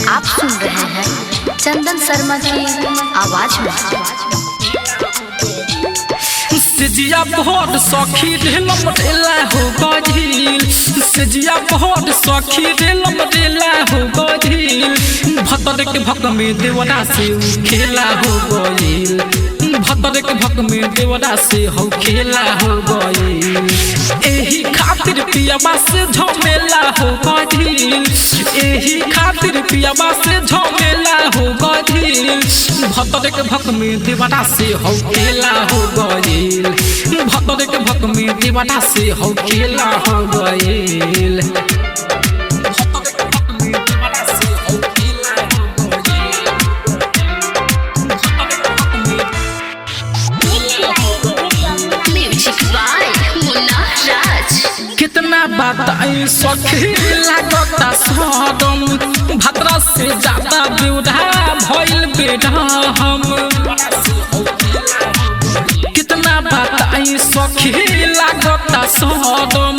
आप सुन रहे हैं चंदन शर्मा की आवाज में। सजिया बहुत सखी ढेलम ढेला हो गईल, सजिया बहुत सखी ढेलम ढेला हो गईल। भतर के भक में देवरा से खेला हो गईल, भतर के भक में देवरा से हो खेला हो गईल। एही खातिर पियाबा से झमेला हो गईल, एही खातिर पियाबा से झमेला हो गईल। भतर के भक में देवरा से हो खेला हो गईल, भतर के भक में देवरा से हो खेला हो गईल। कितना बताई सखी लागता सदम, भतरा से ज्यादा बेउधा भइल बेटा हम। कितना बताई सखी लागता सदम,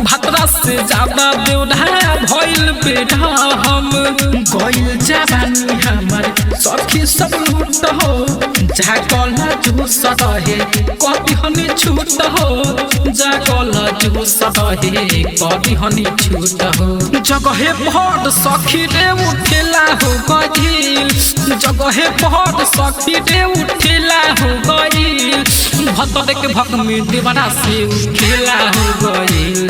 भतरा से ज्यादा बेउधा भइल बेटा हम। गइल जवानी हमर सखी सब लूट हो, जागल जुस रहे कभी हनी छूट हो, जागल जुस रहे कभी हनी छूट हो। जगहे बहुत सखी रे उठेला हो गईल, जगहे बहुत सखी रे उठेला हो गईल। भतर के भक में देवरा से खेला हो गईल,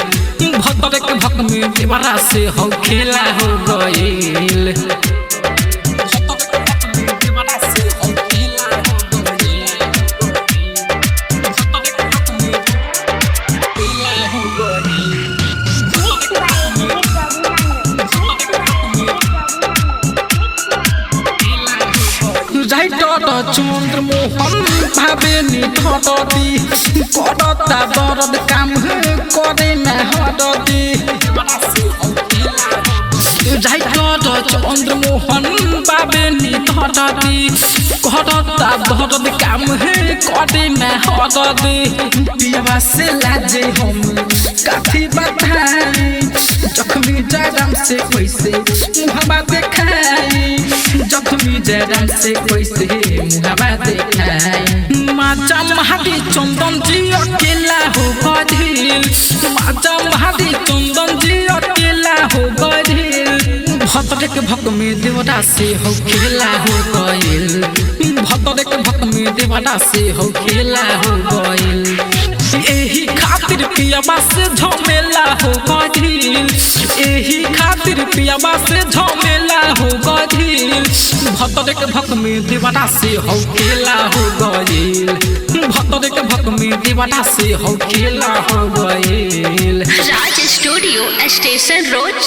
भतर के भक में देवरा से हो खेला हो गईल। चंद्र मोहन भावे निधती, करता दर्द काम करे न हरदी। चंद्र मोहन भावे निधती, करता दर्द काम करे न हरदी। पियाबा से लाजे हम काफी बताई, जख्मी जयराम से कैसे मुहावा देखाई, जख्मी जयराम से कैसे मुहावा देखाई। माचा महादी चंदन जी अकेला हो गईल, माचा महादी चंदन जी अकेला हो गईल। भतर के भक में देवरा से हो खेला हो गईल, भतर के भक में देवरा से हो खेला हो गईल। एही खातिर पियाबा से झमेला हो गईल, एही खातिर पियाबा से झमेला हो गईल। भतर के भक में देवरा से हो खेला हो गईल, भतर के भक में देवरा से हो खेला हो गईल। राज स्टूडियो स्टेशन रोड।